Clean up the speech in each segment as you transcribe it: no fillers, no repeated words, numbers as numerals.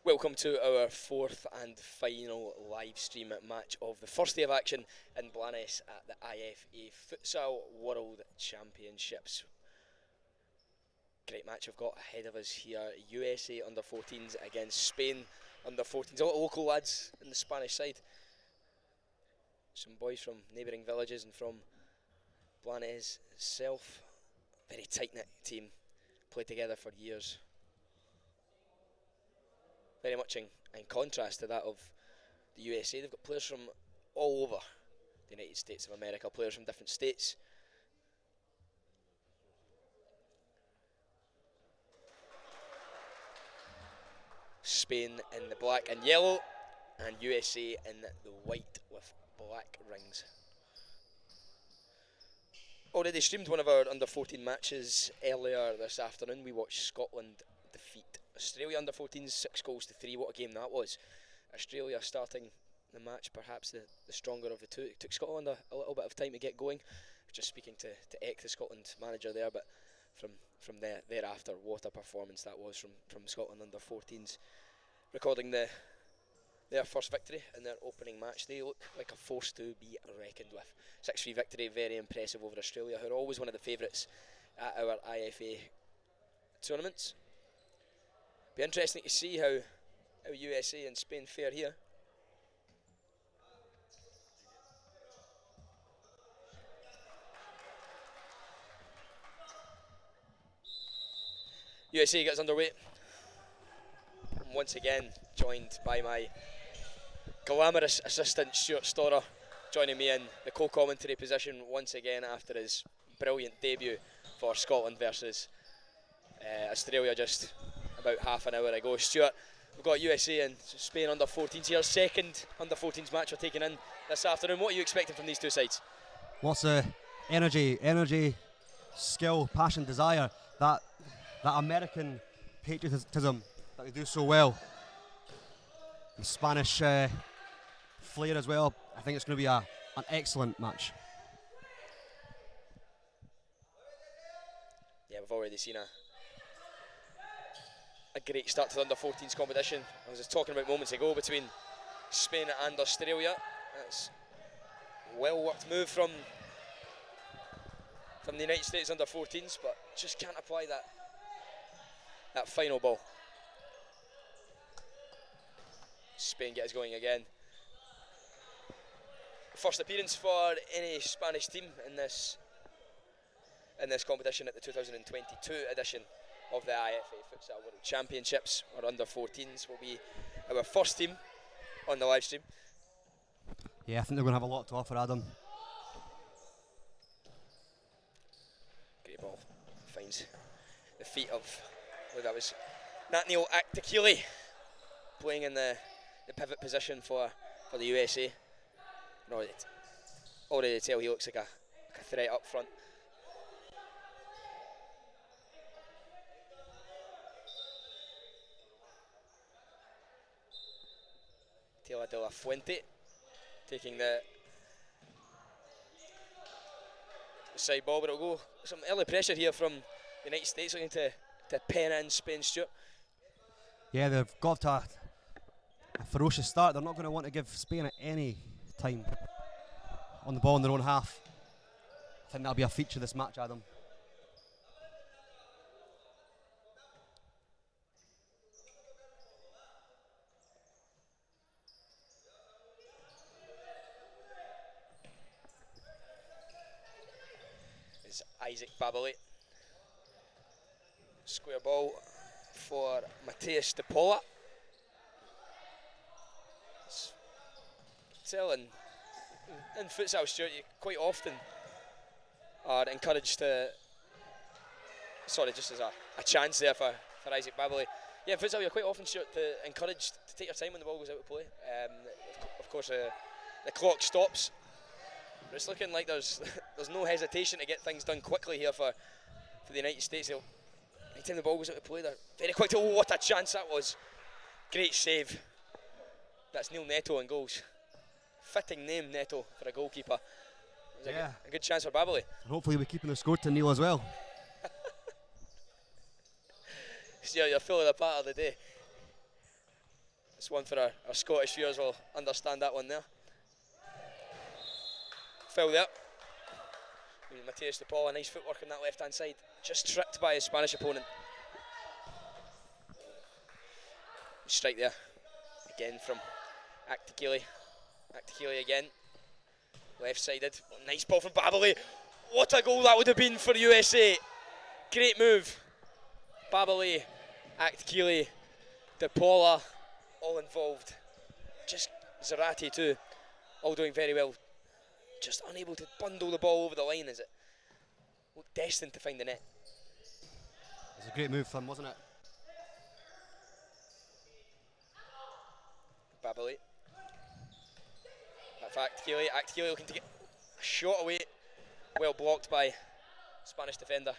Welcome to our fourth and final live stream match of the first day of action in Blanes at the IFA Futsal World Championships. Great match we've got ahead of us here. USA under 14s against Spain under 14s. A lot of local lads in the Spanish side. Some boys from neighbouring villages and from Blanes itself. Very tight-knit team. Played together for years. Very much in contrast to that of the USA. They've got players from all over the United States of America, players from different states. Spain in the black and yellow, and USA in the white with black rings. Already streamed one of our under 14 matches earlier this afternoon. We watched Scotland defeat Australia under 14s 6-3. What a game that was. Australia starting the match perhaps the stronger of the two. It took Scotland a little bit of time to get going. Just speaking to Eck, the Scotland manager there, but from thereafter, what a performance that was from Scotland under 14s. Recording their first victory in their opening match. They look like a force to be reckoned with. 6-3 victory, very impressive over Australia, who are always one of the favourites at our IFA tournaments. Be interesting to see how USA and Spain fare here. USA gets underway. And once again, joined by my glamorous assistant Stuart Storer, joining me in the co-commentary position once again after his brilliant debut for Scotland versus Australia just about half an hour ago. Stuart, we've got USA and Spain under 14s here. Second under 14s match we're taking in this afternoon. What are you expecting from these two sides? Lots of energy, skill, passion, desire. That American patriotism that they do so well. The Spanish flair as well. I think it's going to be an excellent match. Yeah, we've already seen a great start to the under 14s competition. I was just talking about moments ago between Spain and Australia. That's a well worked move from the United States under 14s, but just can't apply that final ball. Spain gets going again. First appearance for any Spanish team in this competition at the 2022 edition of the IFA Futsal World Championships. Our under 14s will be our first team on the live stream. Yeah, I think they're going to have a lot to offer, Adam. Great ball. Finds the feet of, well, that was Nathaniel Aktakili playing in the pivot position for the USA. No, already tell he looks like a threat up front. Tela de la Fuente taking the side ball, but it'll go some early pressure here from the United States, looking to pen in Spain. Stuart. Yeah, they've got a ferocious start. They're not going to want to give Spain any time on the ball in their own half. I think that'll be a feature of this match, Adam. Is Isaac Babolet. Square ball for Mateus De Paula. In futsal, Stuart, you quite often are encouraged to, sorry, just as a chance there for Isaac Babolet. Yeah, in futsal, you're quite often, Stuart, encouraged to take your time when the ball goes out of play. Of course, the clock stops, but it's looking like there's no hesitation to get things done quickly here for the United States. Anytime the ball goes out of play, they're very quick to, oh, what a chance that was. Great save. That's Neil Neto in goals. Fitting name, Neto, for a goalkeeper. Yeah. A good chance for Babolet. Hopefully we're keeping the score to Neil as well. So you're feeling a part of the day. It's one for our Scottish viewers will understand that one there. Foul there. Matthias De Paula, nice footwork on that left hand side. Just tricked by his Spanish opponent. Strike there. Again from Aktakili. Aktakili again. Left sided. Nice ball from Babali. What a goal that would have been for USA. Great move. Babali, Aktakili, De Paula, all involved. Just Zarate too. All doing very well. Just unable to bundle the ball over the line, is it? Looked destined to find the net. It was a great move from him, wasn't it? Babali. Back for Aktakili. Aktakili looking to get a shot away. Well blocked by Spanish defender.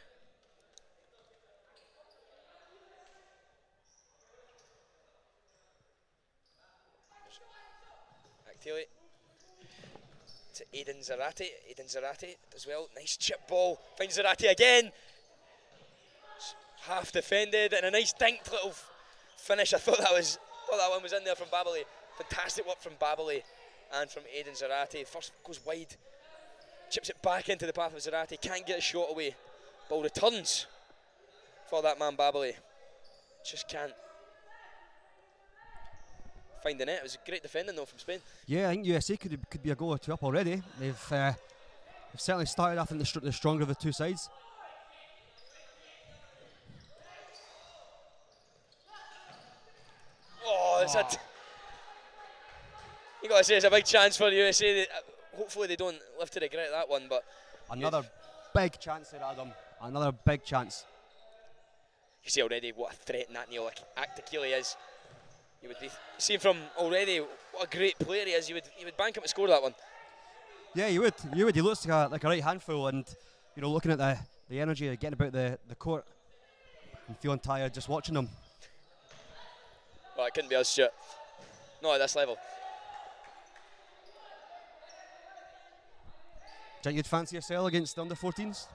Aktakili. To Eden Zarate. Eden Zarate does well. Nice chip ball. Finds Zarate again. Half defended and a nice dinked little finish. I thought that one was in there from Babali. Fantastic work from Babali and from Eden Zarate. First goes wide. Chips it back into the path of Zarate. Can't get a shot away. Ball returns for that man Babali. Just can't find the net. It was a great defending though from Spain. Yeah, I think USA could be a goal or two up already. They've certainly started. I think the stronger of the two sides. Oh, it's you got to say it's a big chance for the USA. Hopefully they don't live to regret that one. But another big chance there, Adam. Another big chance. You see already what a threat Neil Aktakili is. You would be seeing from already what a great player he is. You would bank him to score that one. Yeah, you would. He looks like a right handful, and looking at the energy, getting about the court, and feeling tired just watching him. Well, it couldn't be us, Stuart. Not at this level. Do you think you'd fancy yourself against the under-14s?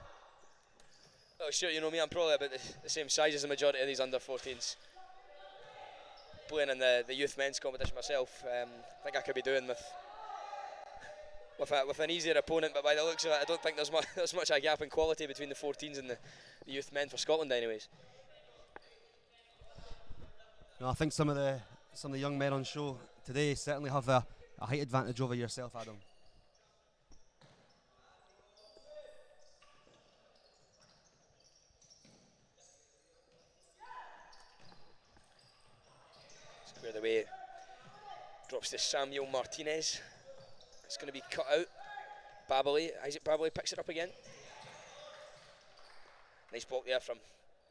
Oh, sure, you know me, I'm probably about the same size as the majority of these under-14s. Playing in the youth men's competition myself, I think I could be doing with an easier opponent, but by the looks of it, I don't think there's much a gap in quality between the 14s and the youth men for Scotland anyways. No, I think some of the young men on show today certainly have a height advantage over yourself, Adam. Squared away. Drops to Samuel Martinez. It's going to be cut out. Babali, Isaac Babali picks it up again. Nice block there from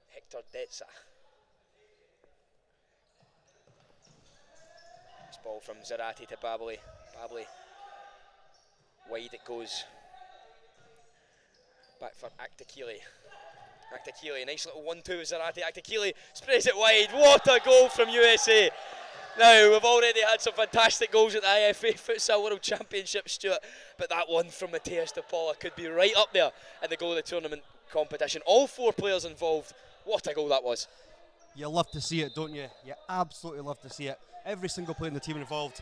Hector Detza. This ball from Zarate to Babali. Babali. Wide it goes. Back for Aktakili. Aktakili, nice little 1-2 with Zarate. Aktakili sprays it wide. What a goal from USA. Now, we've already had some fantastic goals at the IFA Futsal World Championship, Stuart, but that one from Matthias De Paula could be right up there in the goal of the tournament competition. All four players involved. What a goal that was. You love to see it, don't you? You absolutely love to see it. Every single player in the team involved.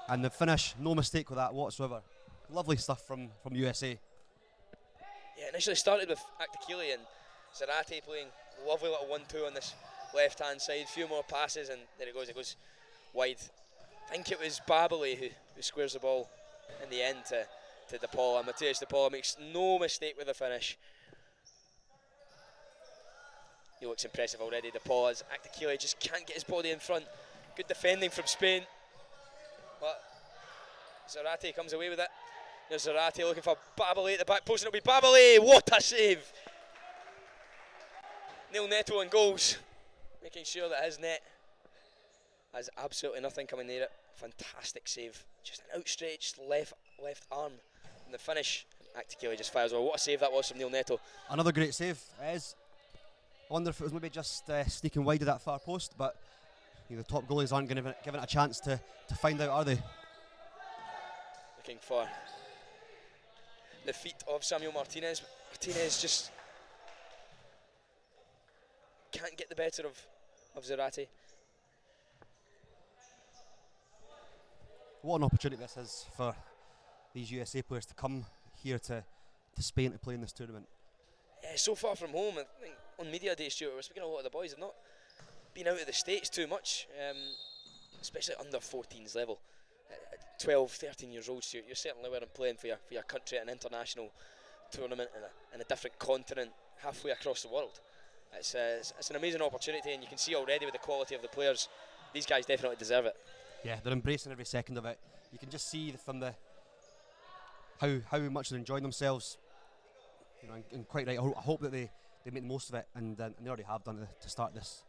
And the finish, no mistake with that whatsoever. Lovely stuff from USA. Yeah, initially started with Aktakili and Zarate playing lovely little 1-2 on this left-hand side. A few more passes and there it goes wide. I think it was Babali who squares the ball in the end to De Paula. Matthias De Paula makes no mistake with the finish. He looks impressive already, De Paula's. Aktakili just can't get his body in front. Good defending from Spain. But Zarate comes away with it. There's Zarate looking for Babali at the back post, and it'll be Babali. What a save! Neil Neto on goals, making sure that his net has absolutely nothing coming near it. Fantastic save. Just an outstretched left arm. And the finish, Aktakili just fires well. What a save that was from Neil Neto. Another great save. I wonder if it was maybe just sneaking wide of that far post, but the top goalies aren't given it a chance to find out, are they? Looking for the feet of Samuel Martinez. Martinez just can't get the better of Zarate. what an opportunity this is for these USA players to come here to Spain to play in this tournament. Yeah, so far from home. I think on media day, Stuart, we're speaking a lot of the boys have not been out of the States too much, especially at under 14s level. 12, 13 years old, Stuart, you're certainly weren't playing for your country at an international tournament in a different continent halfway across the world. It's an amazing opportunity, and you can see already with the quality of the players, these guys definitely deserve it. Yeah, they're embracing every second of it. You can just see from how much they're enjoying themselves. You know, and quite right. I hope that they make the most of it, and they already have done to start this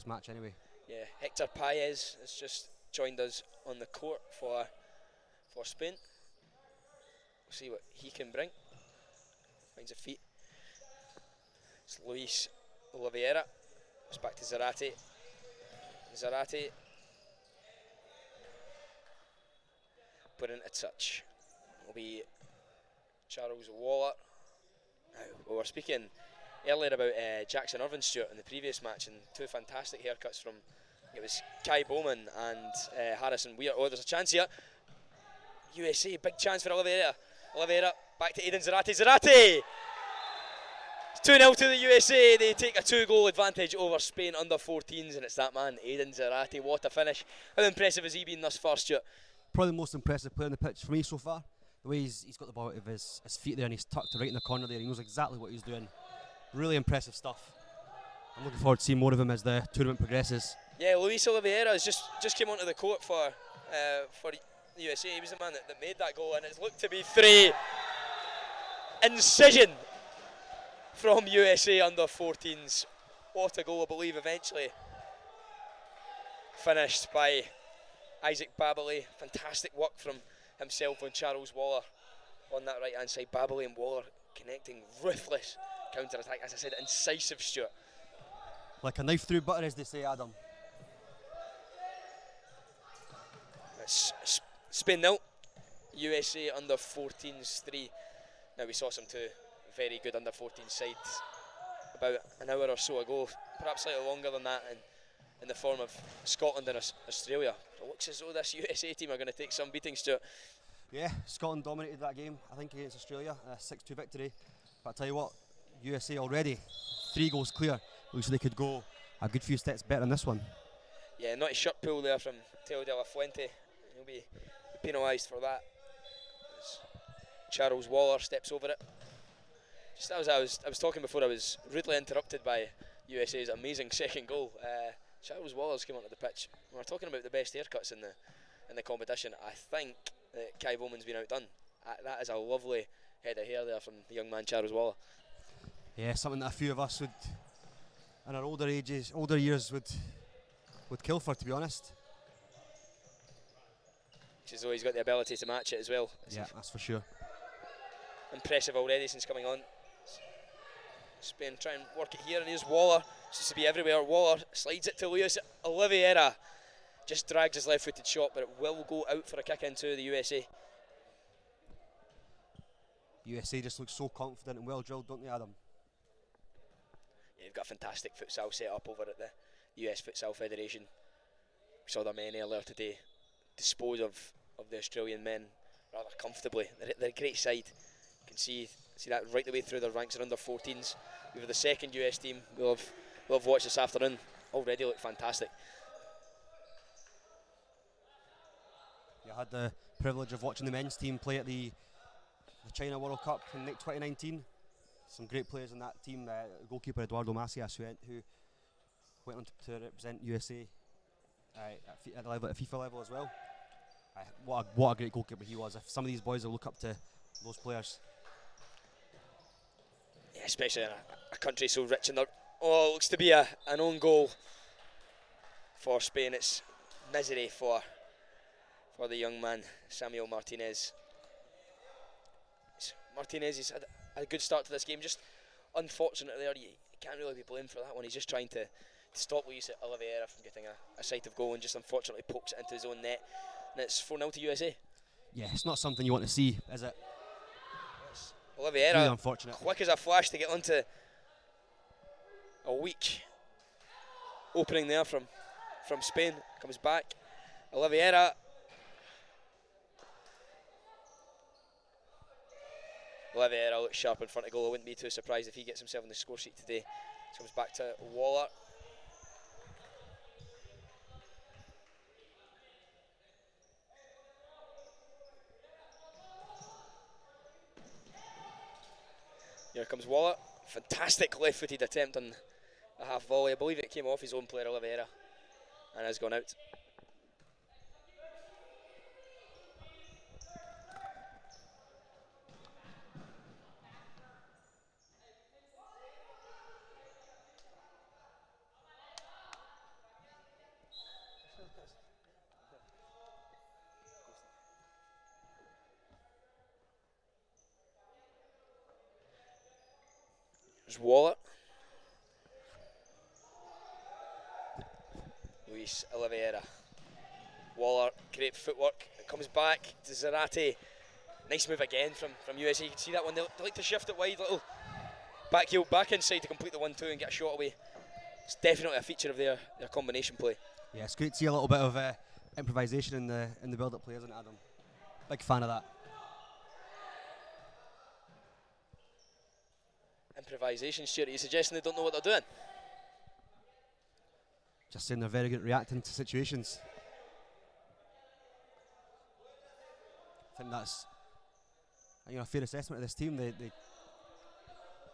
match anyway. Yeah, Hector Paez has just joined us on the court for Spain. We'll see what he can bring. Finds a feet. It's Luis Oliveira. It's back to Zarate. Zarate. Put into touch. Will be Charles Waller. Now, we were speaking earlier about Jackson Irvin, Stewart, in the previous match, and two fantastic haircuts from, it was Kai Bowman and Harrison Weir. Oh, there's a chance here. USA, big chance for Oliveira. Oliveira, back to Aiden Zarate. Zarate! It's 2-0 to the USA. They take a 2-goal advantage over Spain under 14s, and it's that man, Aiden Zarate. What a finish. How impressive has he been thus far, Stewart? Probably the most impressive player on the pitch for me so far. The way he's got the ball out of his feet there, and he's tucked right in the corner there. He knows exactly what he's doing. Really impressive stuff. I'm looking forward to seeing more of him as the tournament progresses. Yeah, Luis Oliveira has just came onto the court for the USA. He was the man that made that goal, and it's looked to be 3. Incision from USA under 14s. What a goal, I believe, eventually finished by Isaac Babaley. Fantastic work from himself and Charles Waller on that right hand side. Babaley and Waller connecting, ruthless counter attack. As I said, incisive, Stuart. Like a knife through butter, as they say, Adam. It's Spain 0, USA under 14s 3. Now, we saw some two very good under 14 sides about an hour or so ago, perhaps slightly longer than that, in the form of Scotland and Australia. It looks as though this USA team are going to take some beating, Stuart. Yeah, Scotland dominated that game, I think, against Australia, a 6-2 victory. But I tell you what, USA already 3 goals clear. Looks like they could go a good few steps better than this one. Yeah, naughty shirt pull there from Teo de la Fuente. He'll be penalised for that. As Charles Waller steps over it. Just as I was talking before, I was rudely interrupted by USA's amazing second goal. Charles Waller's came onto the pitch. We're talking about the best haircuts in the competition. I think that Kai Bowman's been outdone. That is a lovely head of hair there from the young man Charles Waller. Yeah, something that a few of us would, in our older years, would kill for, to be honest. Which is though he's got the ability to match it as well. Yeah, that's for sure. Impressive already since coming on. Spain try and work it here, and here's Waller. Seems to be everywhere. Waller slides it to Luis Oliveira. Just drags his left-footed shot, but it will go out for a kick into the USA. USA just looks so confident and well drilled, don't they, Adam? Yeah, they've got a fantastic futsal set up over at the US Futsal Federation. We saw their men earlier today dispose of the Australian men rather comfortably. They're a great side. You can see that right the way through their ranks. Are under 14s. We have the second US team we'll have watched this afternoon. Already look fantastic. Yeah, I had the privilege of watching the men's team play at the China World Cup in 2019. Some great players in that team. Goalkeeper Eduardo Macias, who went on to represent USA at FIFA level as well. What a great goalkeeper he was. If some of these boys will look up to those players. Yeah, especially in a country so rich in their... Oh, it looks to be an own goal for Spain. It's misery for the young man, Samuel Martinez. Martinez has had a good start to this game. Just unfortunate there, you can't really be blamed for that one. He's just trying to stop Luis Oliveira from getting a sight of goal, and just unfortunately pokes it into his own net. And it's 4-0 to USA. Yeah, it's not something you want to see, is it? Yes. Oliveira, really unfortunate. Quick as a flash to get onto a weak opening there from Spain. Comes back. Oliveira Oliveira looks sharp in front of goal. I wouldn't be too surprised if he gets himself on the score sheet today. Comes back to Waller. Here comes Waller. Fantastic left-footed attempt on a half volley. I believe it came off his own player Oliveira and has gone out. There's Waller. Luis Oliveira. Waller, great footwork. It comes back to Zarate. Nice move again from USA. You can see that one. They like to shift it wide. Little back heel, back inside to complete the 1-2 and get a shot away. It's definitely a feature of their combination play. Yeah, it's great to see a little bit of improvisation in the build-up play, isn't it, Adam? Big fan of that. Improvisation, Stuart. Are you suggesting they don't know what they're doing? Just saying they're very good at reacting to situations. I think that's a fair assessment of this team. They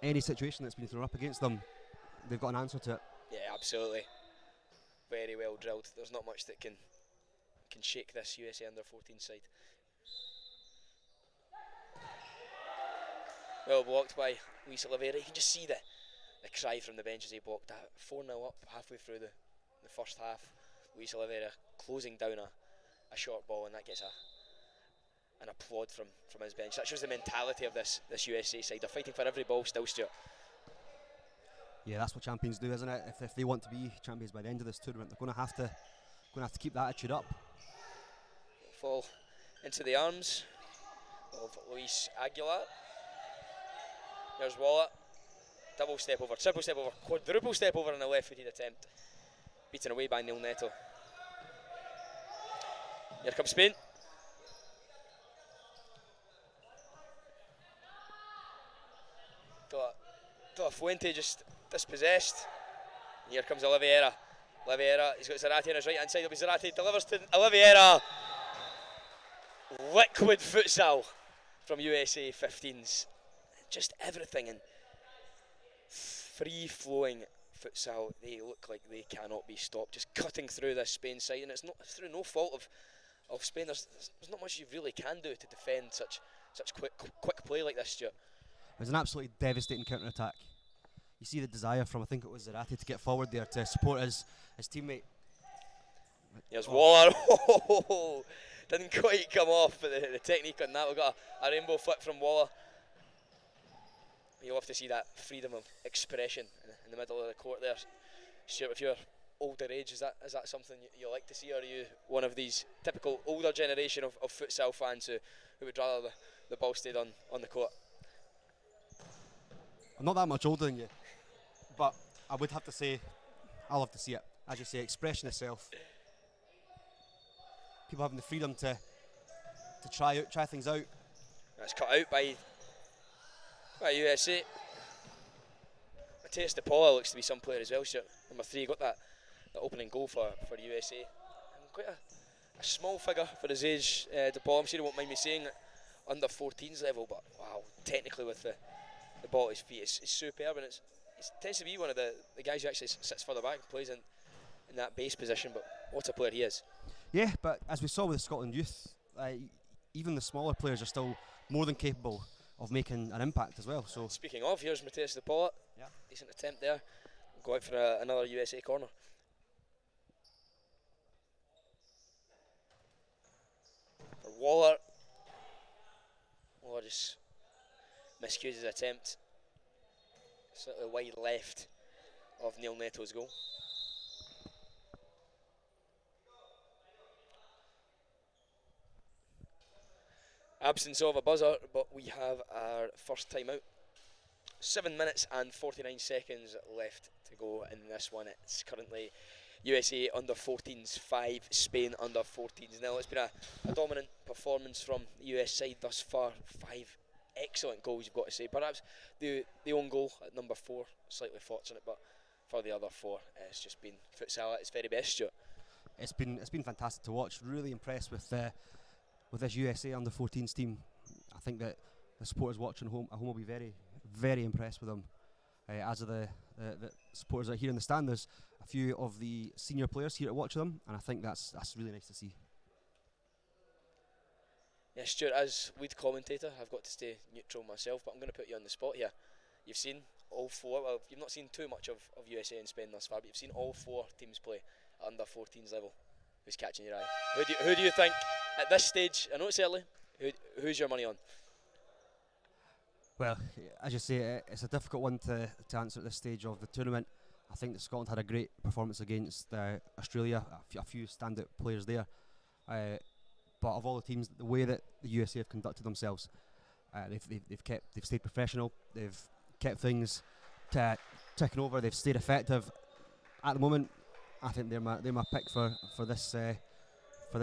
any situation that's been thrown up against them, they've got an answer to it. Yeah, absolutely. Very well drilled. There's not much that can shake this USA under-14 side. Well blocked by Luis Oliveira. You can just see the cry from the bench as he blocked that. 4-0 up halfway through the first half. Luis Oliveira closing down a short ball, and that gets an applaud from his bench. That shows the mentality of this USA side. They're fighting for every ball still, Stuart. Yeah, that's what champions do, isn't it? If they want to be champions by the end of this tournament, they're going to have to keep that attitude up. Fall into the arms of Luis Aguilar. There's Waller. Double step over, triple step over, quadruple step over in a left-footed attempt. Beaten away by Neil Neto. Here comes Spain. De La Fuente just dispossessed. And here comes Oliveira. Oliveira, he's got Zarate on his right hand side. It'll be Zarate, delivers to Oliveira. Liquid futsal from USA 15s. Just everything and free-flowing futsal. They look like they cannot be stopped. Just cutting through this Spain side, and it's through no fault of Spain. There's not much you really can do to defend such quick play like this, Stuart. It was an absolutely devastating counter-attack. You see the desire from, I think it was Zarate, to get forward there to support his teammate. Here's Waller. Oh, didn't quite come off, but the technique on that. We've got a rainbow flip from Waller. You love to see that freedom of expression in the middle of the court there. Stuart, if you're older age, is that something you like to see, or are you one of these typical older generation of futsal fans who would rather the ball stayed on the court? I'm not that much older than you, but I would have to say I love to see it. As you say, expression itself. People having the freedom to try things out. That's cut out by USA. Mateus De Paula looks to be some player as well. Number 3 got the opening goal for USA. And quite a small figure for his age. De Paula, I'm sure he won't mind me saying, under 14s level, but wow, technically with the ball at his feet, it's superb, and it tends to be one of the guys who actually sits further back and plays in that base position. But what a player he is. Yeah, but as we saw with the Scotland youth, even the smaller players are still more than capable of making an impact as well. So speaking of, here's Mateus De Paula. Yeah, decent attempt there. Go out for another USA corner. For Waller. Waller just miscues his attempt. Slightly wide left of Neil Neto's goal. Absence of a buzzer, but we have our first time out. 7 minutes and 49 seconds left to go in this one. It's currently USA under 14s 5, Spain under 14s. Now it's been a dominant performance from the US side thus far. 5 excellent goals, you've got to say. Perhaps the own goal at number 4, slightly fortunate, but for the other 4, it's just been futsal at its very best, Stuart. It's been fantastic to watch. Really impressed with this USA under 14s team. I think that the supporters watching at home will be very, very impressed with them. As of the supporters that are here in the stand, there's a few of the senior players here to watch them, and I think that's really nice to see. Yeah, Stuart, as lead commentator, I've got to stay neutral myself, but I'm going to put you on the spot here. You've seen all 4, well, you've not seen too much of USA and Spain thus far, but you've seen all 4 teams play at under 14s level. Who's catching your eye? Who do you think, at this stage, I know it's early, who's your money on? Well, as you say, it's a difficult one to answer at this stage of the tournament. I think that Scotland had a great performance against Australia, a few standout players there. But of all the teams, the way that the USA have conducted themselves, they've stayed professional. They've kept things ticking over. They've stayed effective. At the moment, I think they're my pick for this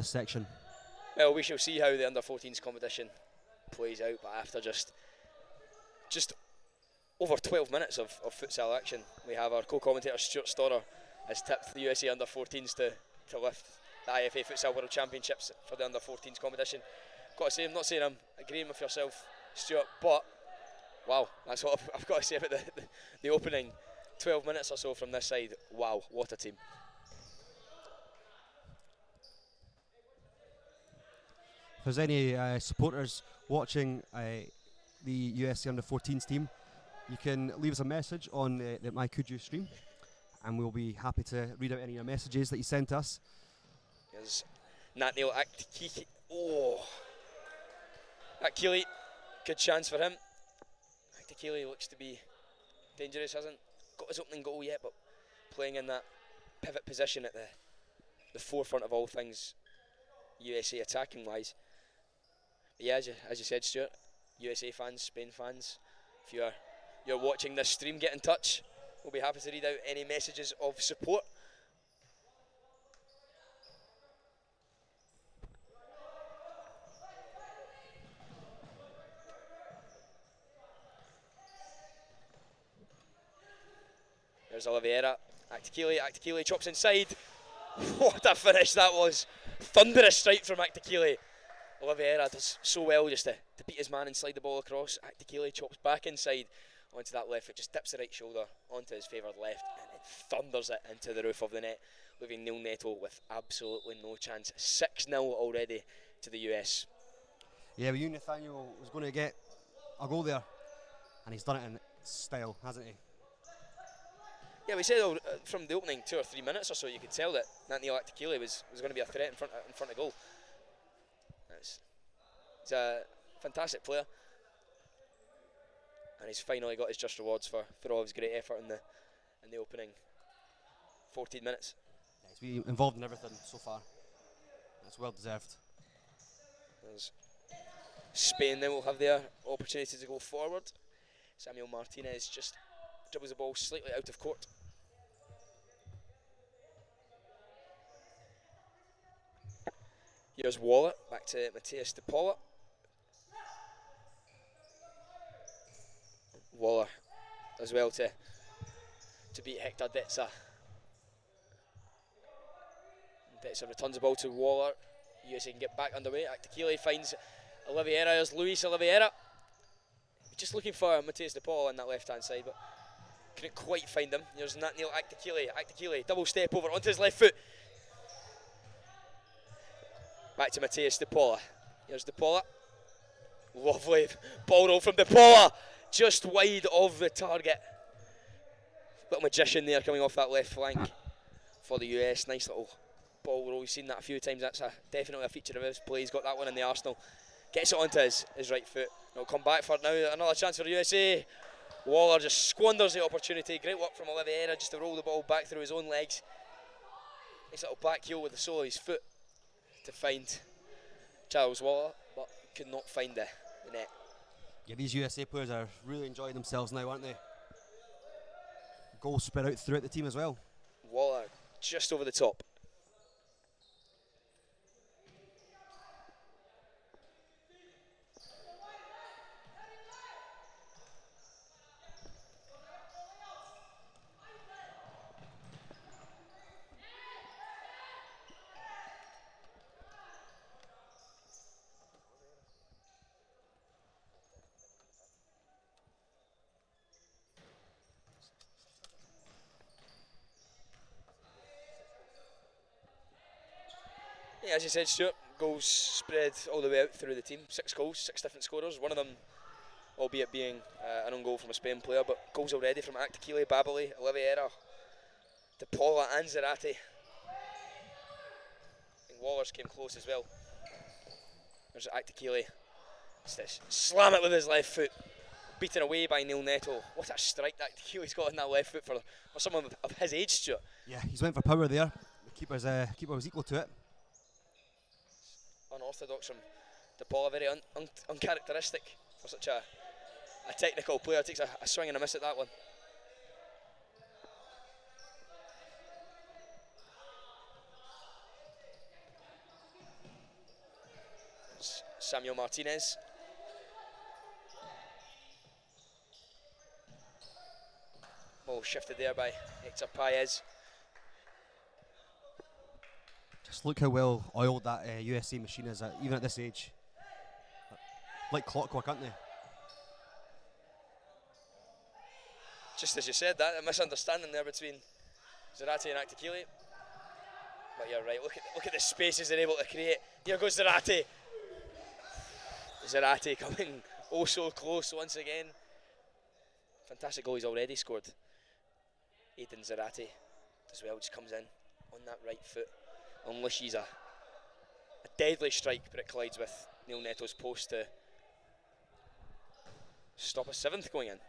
section. Well, we shall see how the under 14s competition plays out. But after just over 12 minutes of futsal action, we have our co-commentator Stuart Storer has tipped the USA under 14s to lift the IFA Futsal World Championships for the under 14s competition. Got to say, I'm not saying I'm agreeing with yourself, Stuart, but wow, that's what I've got to say about the opening 12 minutes or so from this side. Wow, what a team. If there's any supporters watching the USA under 14s team, you can leave us a message on the My Could You stream, and we'll be happy to read out any of your messages that you sent us. Here's Natniel Aktikili. Oh, Akili, good chance for him. Aktikili looks to be dangerous, hasn't got his opening goal yet, but playing in that pivot position at the forefront of all things USA attacking wise. But yeah, as you said, Stuart, USA fans, Spain fans, if you're watching this stream, get in touch. We'll be happy to read out any messages of support. There's Oliveira, Aktikili chops inside. What a finish that was. Thunderous strike from Aktikili. Oliveira does so well just to beat his man and slide the ball across. Aktikili chops back inside onto that left foot, just dips the right shoulder onto his favoured left and it thunders it into the roof of the net, leaving Neil Nettle with absolutely no chance. 6-0 already to the US. Yeah, we knew Nathaniel was going to get a goal there, and he's done it in style, hasn't he? Yeah, we said from the opening 2 or 3 minutes or so, you could tell that Natniel Aktikili was going to be a threat in front of goal. He's a fantastic player, and he's finally got his just rewards for all of his great effort in the opening 14 minutes. Yeah, he's been involved in everything so far. That's well deserved. There's Spain then will have their opportunity to go forward. Samuel Martinez just dribbles the ball slightly out of court. Here's Waller, back to Matthias De Paula. Waller as well to beat Hector Detza. Detza returns the ball to Waller. USA can get back underway. Aktikili finds Oliveira. There's Luis Oliveira. Just looking for Matthias De Paula on that left hand side, but couldn't quite find him. Here's Natniel Aktikili. Aktikili, double step over onto his left foot. Back to Matthias De Paula. Here's De Paula. Lovely ball roll from De Paula. Just wide of the target. Little magician there coming off that left flank for the US. Nice little ball roll. We've seen that a few times. That's definitely a feature of his play. He's got that one in the arsenal. Gets it onto his right foot. It'll come back for now. Another chance for the USA. Waller just squanders the opportunity. Great work from Oliveira just to roll the ball back through his own legs. Nice little back heel with the sole of his foot to find Charles Waller, but could not find the net. Yeah, these USA players are really enjoying themselves now, aren't they? Goals spread out throughout the team as well. Waller just over the top. Yeah, as you said, Stuart, goals spread all the way out through the team. 6 goals, 6 different scorers. One of them, albeit being an own goal from a Spain player, but goals already from Aktakili, Babali, Oliveira, De Paula and Zarate. I think Wallers came close as well. There's Aktakili. Slam it with his left foot. Beaten away by Neil Neto. What a strike that Aktakili's got on that left foot for someone of his age, Stuart. Yeah, he's went for power there. The keeper was equal to it. Unorthodox from De Paula, very uncharacteristic for such a technical player. Takes a swing and a miss at that one. Samuel Martinez. Ball shifted there by Hector Paez. Just look how well oiled that USA machine is, even at this age. Like clockwork, aren't they? Just as you said, that a misunderstanding there between Zarate and Aktakili. But you're right. Look at the spaces they're able to create. Here goes Zarate. Zarate coming oh so close once again. Fantastic goal he's already scored. Aiden Zarate as well, just comes in on that right foot. Unleashes a deadly strike, but it collides with Neil Neto's post to stop a 7th going in.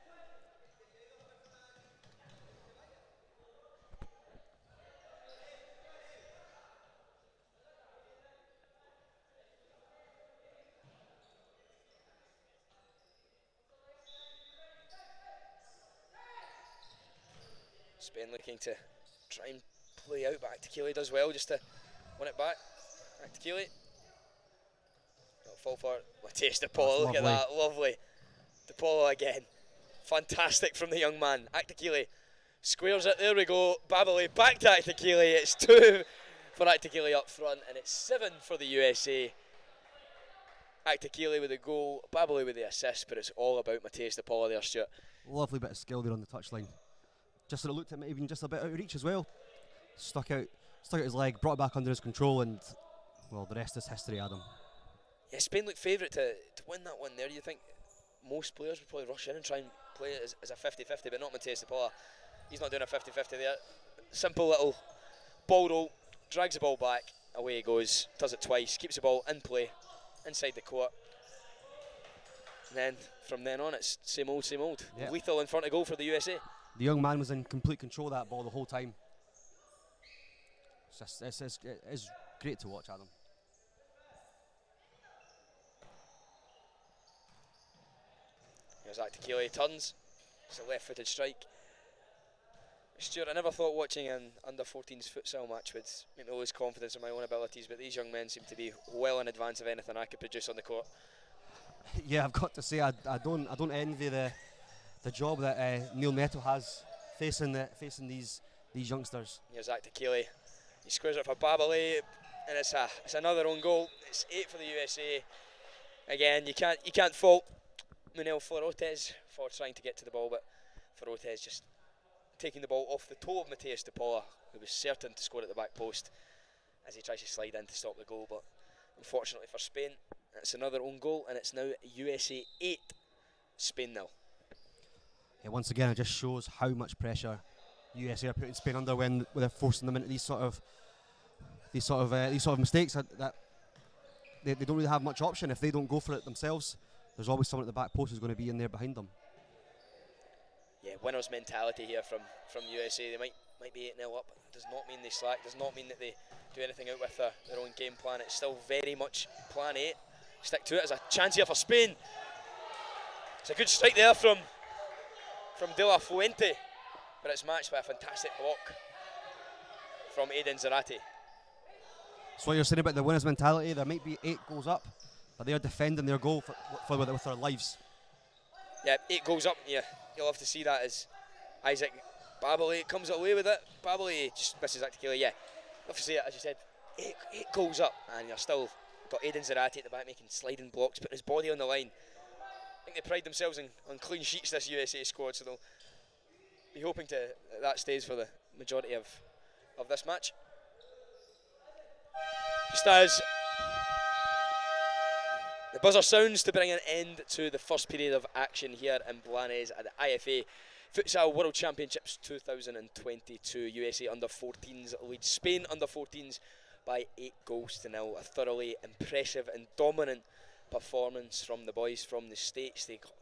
Spain looking to try and play out, but Aktakili does well just to win it back. Aktakili. Not fall for it. Mateus De Paula, look at that, lovely. De Paula again. Fantastic from the young man. Aktakili squares it, there we go. Babali back to Aktakili. It's 2 for Aktakili up front, and it's 7 for the USA. Aktakili with the goal, Babali with the assist, but it's all about Mateus De Paula there, Stuart. Lovely bit of skill there on the touchline. Just that it looked at maybe just a bit out of reach as well. Stuck out his leg, brought it back under his control, and well, the rest is history, Adam. Yeah, Spain looked favourite to win that one there. You think most players would probably rush in and try and play it as a 50-50, but not Mateus De Paula. He's not doing a 50-50 there. Simple little ball roll, drags the ball back, away he goes, does it twice, keeps the ball in play, inside the court. And then from then on, it's same old, same old. Yep. Lethal in front of goal for the USA. The young man was in complete control of that ball the whole time. It's great to watch, Adam. Here's Aktakili, turns. It's a left-footed strike. Stuart, I never thought watching an under-14s futsal match would make me lose confidence in my own abilities, but these young men seem to be well in advance of anything I could produce on the court. Yeah, I've got to say, I don't envy the job that Neil Neto has facing these youngsters. Here's Aktakili. He squares it for Babali, and it's another own goal. It's 8 for the USA. Again, you can't fault Manuel Florotes for trying to get to the ball, but Florotes just taking the ball off the toe of Mateus De Paula, who was certain to score at the back post as he tries to slide in to stop the goal. But unfortunately for Spain, it's another own goal, and it's now USA 8, Spain 0. Yeah, once again, it just shows how much pressure USA are putting Spain under when they're forcing them into these sort of mistakes that they don't really have much option. If they don't go for it themselves, there's always someone at the back post who's going to be in there behind them. Yeah, winner's mentality here from USA. They might be 8-0 up. Does not mean they slack. Does not mean that they do anything out with their own game plan. It's still very much plan 8. Stick to it. There's a chance here for Spain. It's a good strike there from De La Fuente, but it's matched by a fantastic block from Aiden Zarate. So what you're saying about the winner's mentality, there might be 8 goals up, but they are defending their goal with their lives. Yeah, 8 goals up, yeah. You'll have to see that as Isaac Babali comes away with it. Babali just misses Aktakili, yeah. You'll have to see it, as you said, 8 goals up, and you're still got Aiden Zarate at the back making sliding blocks, putting his body on the line. I think they pride themselves on clean sheets, this USA squad, so they'll be hoping that stays for the majority of this match. Just as the buzzer sounds to bring an end to the first period of action here in Blanes at the IFA Futsal World Championships 2022. USA under 14s leads Spain under 14s by 8-0. A thoroughly impressive and dominant performance from the boys from the States. They got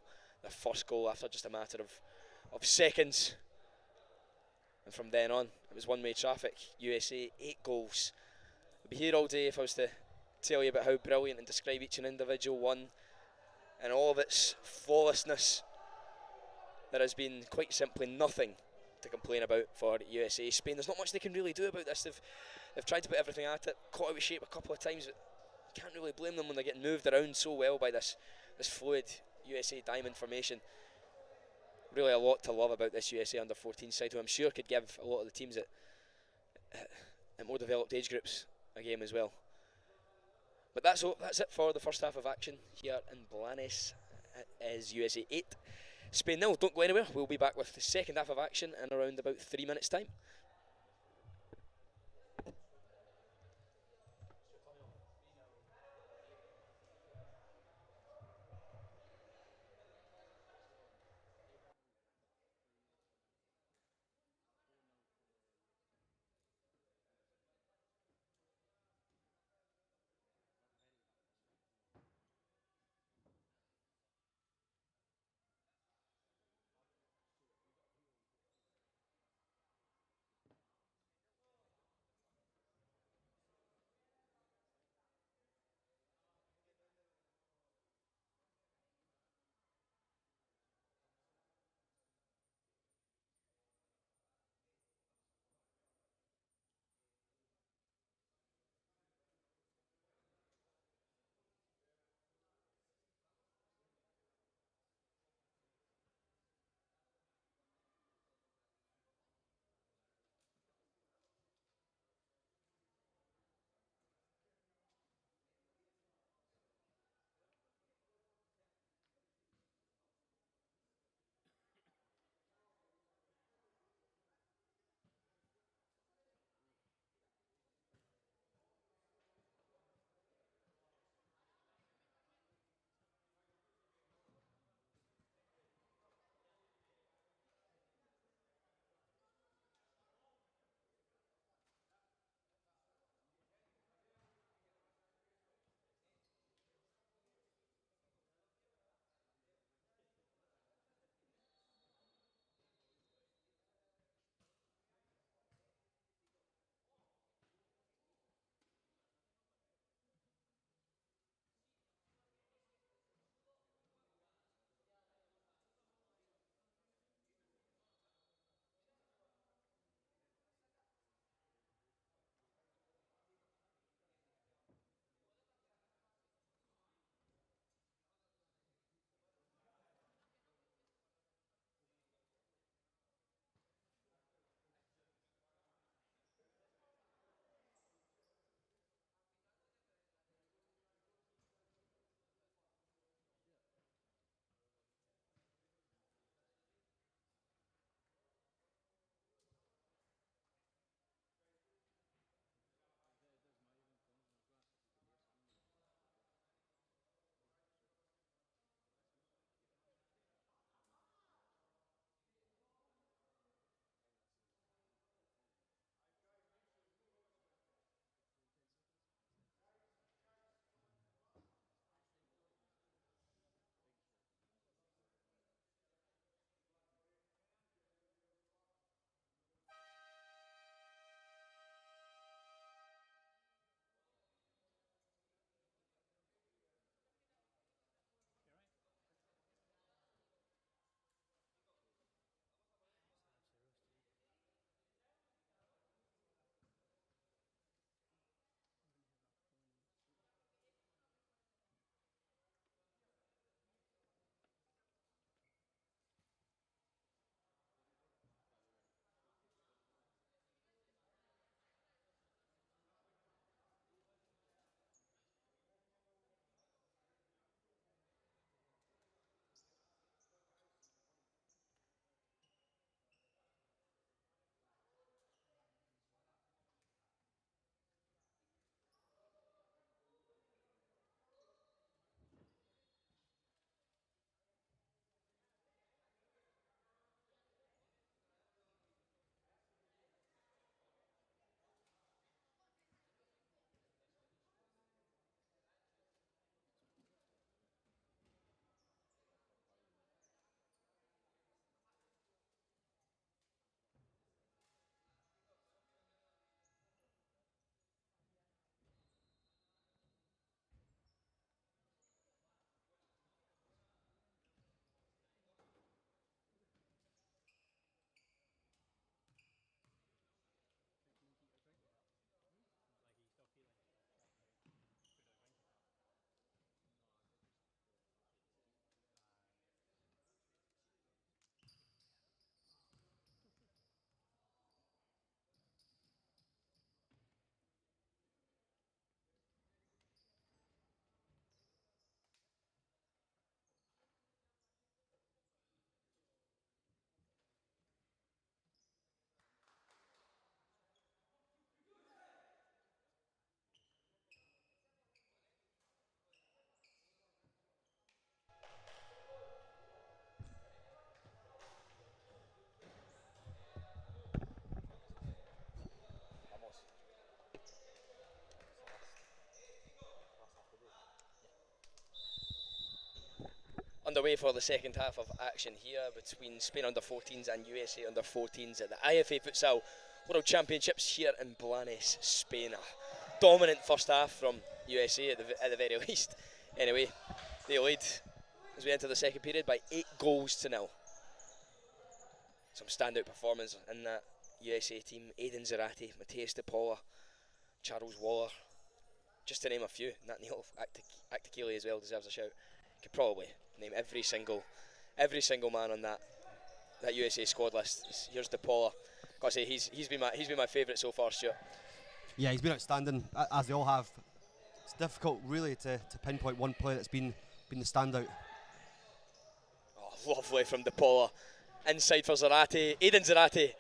their first goal after just a matter of seconds. And from then on, it was one-way traffic. USA, 8 goals. I'd be here all day if I was to tell you about how brilliant and describe each and individual one and all of its flawlessness. There has been quite simply nothing to complain about for USA. Spain, there's not much they can really do about this. They've tried to put everything at it, caught out of shape a couple of times, but you can't really blame them when they're getting moved around so well by this fluid USA diamond formation. Really a lot to love about this USA under 14 side, who I'm sure could give a lot of the teams at more developed age groups a game as well. But that's it for the first half of action here in Blanes. It is USA 8, Spain 0. Don't go anywhere. We'll be back with the second half of action in around about 3 minutes' time. underway for the second half of action here between Spain under-14s and USA under-14s at the IFA Futsal World Championships here in Blanes, Spain. A dominant first half from USA at the very least. Anyway, they lead as we enter the second period by 8-0. Some standout performance in that USA team. Aidan Zarate, Mateus De Paula, Charles Waller, just to name a few. Nat Neil Acticali as well deserves a shout. Could probably name every single man on that USA squad list. Here's De Paula. Gotta say he's been my favourite so far, Stuart. Yeah, he's been outstanding, as they all have. It's difficult really to pinpoint one player that's been the standout. Oh, lovely from De Paula. Inside for Zarate, Aidan Zarate.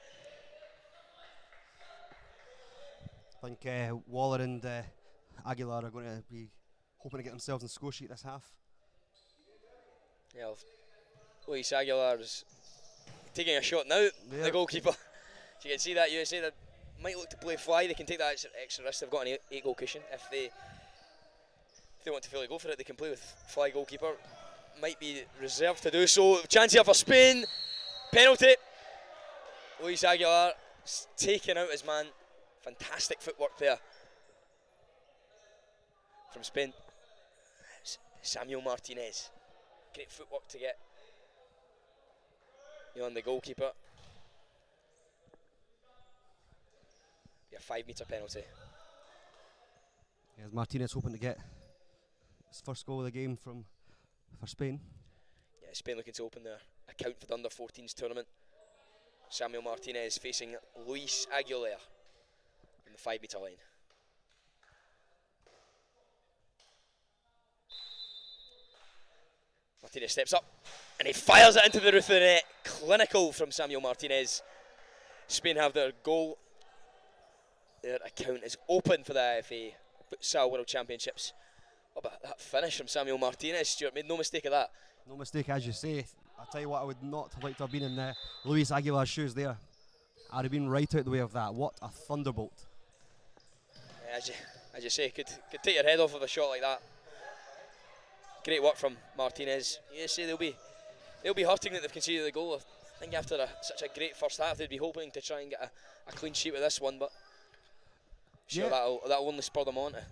I think Waller and Aguilar are going to be hoping to get themselves on the score sheet this half. Yeah, Luis Aguilar's taking a shot now, the goalkeeper. So you can see that USA that might look to play fly. They can take that extra risk. They've got an 8-goal cushion. If they want to fully go for it, they can play with fly goalkeeper. Might be reserved to do so. Chance here for Spain. Penalty. Luis Aguilar taking out his man. Fantastic footwork there from Spain. Samuel Martinez. Great footwork to get on the goalkeeper. Be a 5-metre penalty. Yeah, Martinez hoping to get his first goal of the game for Spain. Yeah, Spain looking to open their account for the under-14s tournament. Samuel Martinez facing Luis Aguilar on the 5-metre line. Martinez steps up and he fires it into the roof of the net. Clinical from Samuel Martinez. Spain have their goal. Their account is open for the IFA Futsal World Championships. Oh, but that finish from Samuel Martinez, Stuart, made no mistake of that. No mistake, as you say. I'll tell you what, I would not have liked to have been in Luis Aguilar's shoes there. I'd have been right out the way of that. What a thunderbolt. Yeah, as you say, could take your head off with a shot like that. Great work from Martinez. You say they'll be hurting that they've conceded the goal. I think after such a great first half, they'd be hoping to try and get a clean sheet with this one, but sure, that'll only spur them on to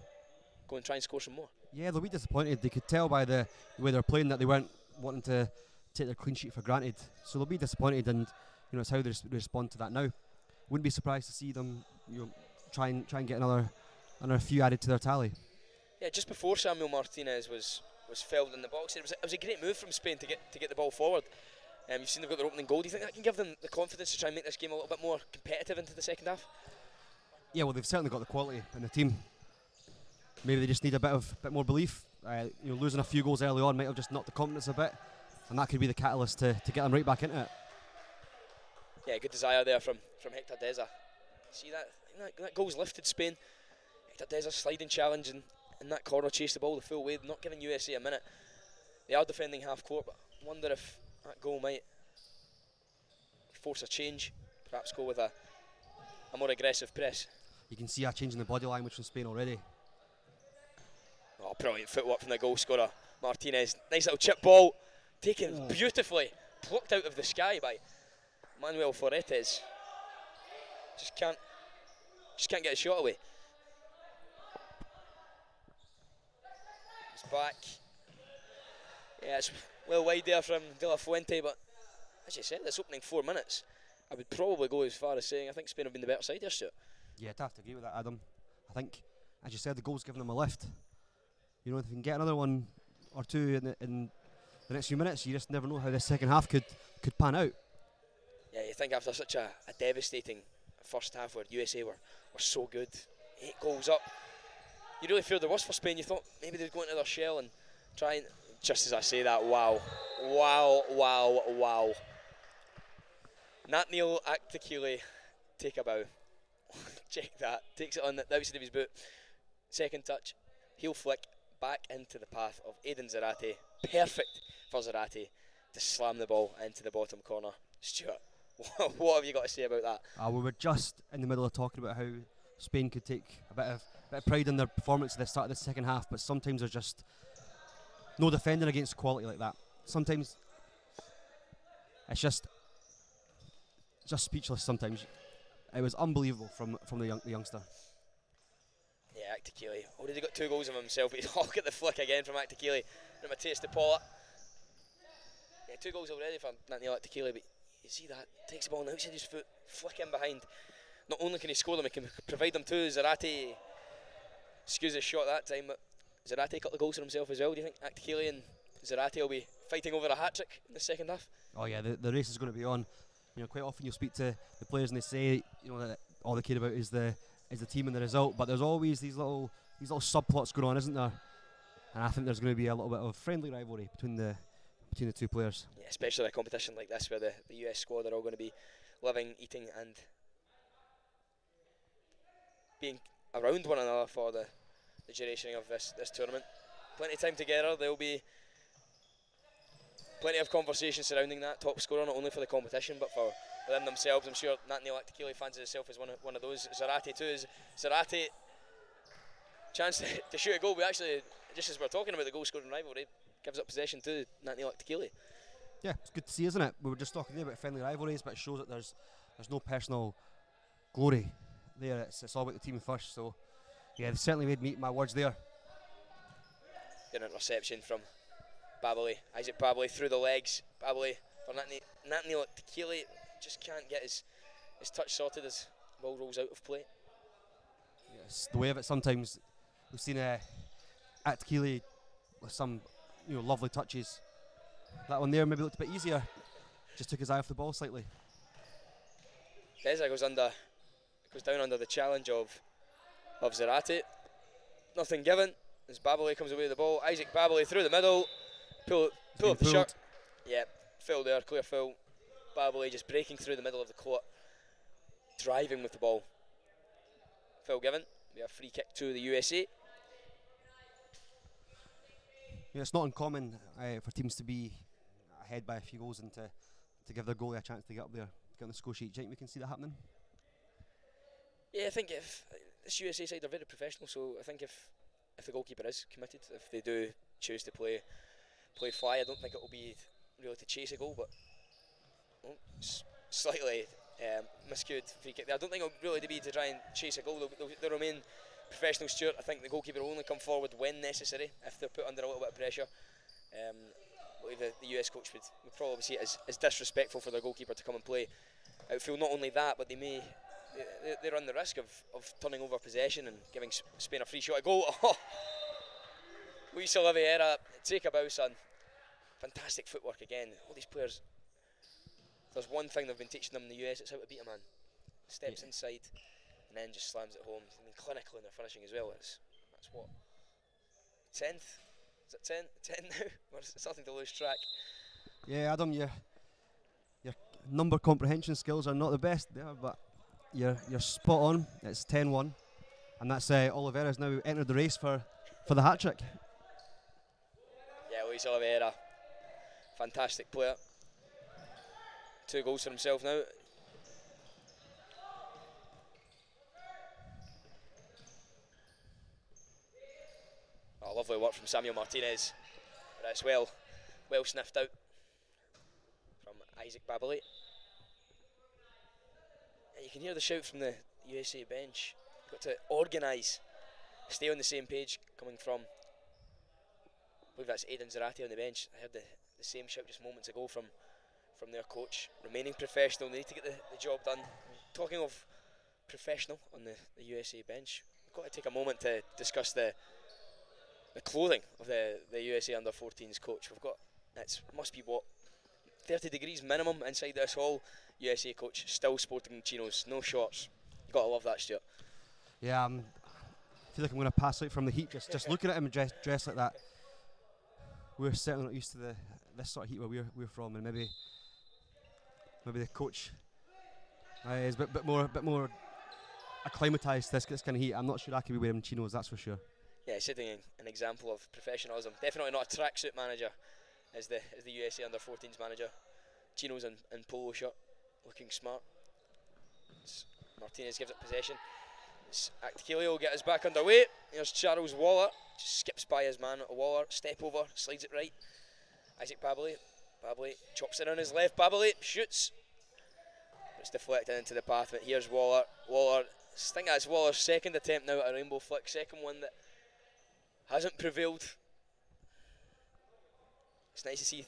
go and try and score some more. Yeah, they'll be disappointed. They could tell by the way they're playing that they weren't wanting to take their clean sheet for granted. So they'll be disappointed, and it's how they respond to that now. Wouldn't be surprised to see them try and get another few added to their tally. Yeah, just before Samuel Martinez was felled in the box, it was a great move from Spain to get the ball forward. You've seen they've got their opening goal. Do you think that can give them the confidence to try and make this game a little bit more competitive into the second half? Yeah, well, they've certainly got the quality in the team. Maybe they just need a bit more belief. Losing a few goals early on might have just knocked the confidence a bit, and that could be the catalyst to get them right back into it. Yeah, good desire there from Hector Deza. See that goal's lifted Spain. Hector Deza sliding challenge and in that corner, chased the ball the full way, not giving USA a minute. They are defending half court, but I wonder if that goal might force a change. Perhaps go with a more aggressive press. You can see a change in the body language from Spain already. Oh, brilliant footwork from the goal scorer, Martinez. Nice little chip ball, taken beautifully, plucked out of the sky by Manuel Forretes. Just can't get a shot away. He's back. Yeah, it's well wide there from De La Fuente, but as you said, this opening 4 minutes, I would probably go as far as saying I think Spain have been the better side here, Stuart. Yeah, I'd have to agree with that, Adam. I think, as you said, the goal's given them a lift. If they can get another one or two in the next few minutes, you just never know how this second half could pan out. Yeah, you think after such a devastating first half where USA were so good, 8 goals up, you really feared the worst for Spain. You thought maybe they'd go into their shell and try and, just as I say that, wow. Nat Neil Acticuli, take a bow. Check that, takes it on the outside of his boot. Second touch, heel flick, back into the path of Aidan Zarate. Perfect for Zarate to slam the ball into the bottom corner. Stuart, what have you got to say about that? We were just in the middle of talking about how Spain could take a bit of pride in their performance at the start of the second half, but sometimes there's just no defending against quality like that. sometimes it's just speechless. Sometimes it was unbelievable from the youngster. Yeah, Aktakili already got 2 goals of himself. He's look at the flick again from Aktakili. From a taste to Paula. Yeah, 2 goals already for Nathaniel Aktakili, but you see that takes the ball on the outside of his foot, flick in behind. Not only can he score them, he can provide them too. Zarate, excuse his shot that time, but Zarate got the goals for himself as well. Do you think Aktakili and Zarate will be fighting over a hat-trick in the second half? Oh yeah, the race is going to be on. You know, quite often you'll speak to the players and they say, you know, that all they care about is the team and the result, but there's always these little subplots going on, isn't there? And I think there's going to be a little bit of friendly rivalry between the 2 players. Yeah, especially a competition like this where the US squad are all going to be living, eating and being around one another for the duration of this tournament. Plenty of time together. There'll be plenty of conversation surrounding that top scorer, not only for the competition but for within themselves. I'm sure Nathaniel Aktakili fancies himself as one of those. Zarate too. Zarate chance to shoot a goal. We actually, just as we're talking about the goal scoring rivalry, gives up possession to Nathaniel Aktakili. Yeah, it's good to see, isn't it? We were just talking there about friendly rivalries, but it shows that there's no personal glory there. It's all about the team first. So yeah, they certainly made me eat my words there. Good interception from Babali. Isaac Babali through the legs. Babali for Nathaniel Aktakili. Just can't get his touch sorted as the ball rolls out of play. Yes, the way of it sometimes. We've seen Aktakili with some lovely touches. That one there maybe looked a bit easier. Just took his eye off the ball slightly. Deza goes down under the challenge of Zarate. Nothing given as Babali comes away with the ball. Isaac Babali through the middle. Pull up the shirt. Yeah, foul there, clear foul. Babali just breaking through the middle of the court, driving with the ball. Foul given. We have free kick to the USA. Yeah, it's not uncommon for teams to be ahead by a few goals and to give their goalie a chance to get up there, get on the score sheet. Do you think we can see that happening? Yeah, I think if this USA side are very professional, so I think if the goalkeeper is committed, if they do choose to play fly, I don't think it will be really to chase a goal, but slightly miscued free kick there. I don't think it will really be to try and chase a goal. They'll remain professional, Stuart. I think the goalkeeper will only come forward when necessary if they're put under a little bit of pressure. I believe the US coach would probably see it as disrespectful for their goalkeeper to come and play outfield. Not only that, but they run the risk of turning over possession and giving Spain a free shot at goal. Luis Oliveira, take a bow, son. Fantastic footwork again. All these players, if there's one thing they've been teaching them in the US, it's how to beat a man. Steps inside and then just slams it home. I mean, clinical in their finishing as well. That's what? 10th? Is it 10? 10 now? We're starting to lose track. Yeah, Adam, your number comprehension skills are not the best there, but you're spot on. It's 10-1, and that's Oliveira's now entered the race for the hat trick. Yeah, Luis Oliveira, fantastic player. 2 goals for himself now. Oh, lovely work from Samuel Martinez. But it's well sniffed out from Isaac Babali. And you can hear the shout from the USA bench. You've got to organise, stay on the same page, coming from, I believe that's Aidan Zarate on the bench. I heard the same shout just moments ago from their coach. Remaining professional, they need to get the job done. Talking of professional on the USA bench, we've got to take a moment to discuss the clothing of the USA under-14s coach. We've got, must be what, 30 degrees minimum inside this hall. USA coach still sporting chinos, no shorts. You've got to love that, Stuart. Yeah, I feel like I'm going to pass out from the heat just looking at him dressed like that. We're certainly not used to this sort of heat where we're from, and maybe the coach is a bit more acclimatised to this kind of heat. I'm not sure I could be wearing chinos, that's for sure. Yeah, setting an example of professionalism. Definitely not a tracksuit manager as the USA under-14s manager. Chinos and polo shirt, looking smart. Martinez gives it possession. Aktakili will get us back underway. Here's Charles Waller, just skips by his man Waller, step over, slides it right. Isaac Babley. Babley chops it on his left. Babley shoots. It's deflected into the path, but here's Waller. Waller, I think that's Waller's second attempt now at a rainbow flick. Second one that hasn't prevailed. It's nice to see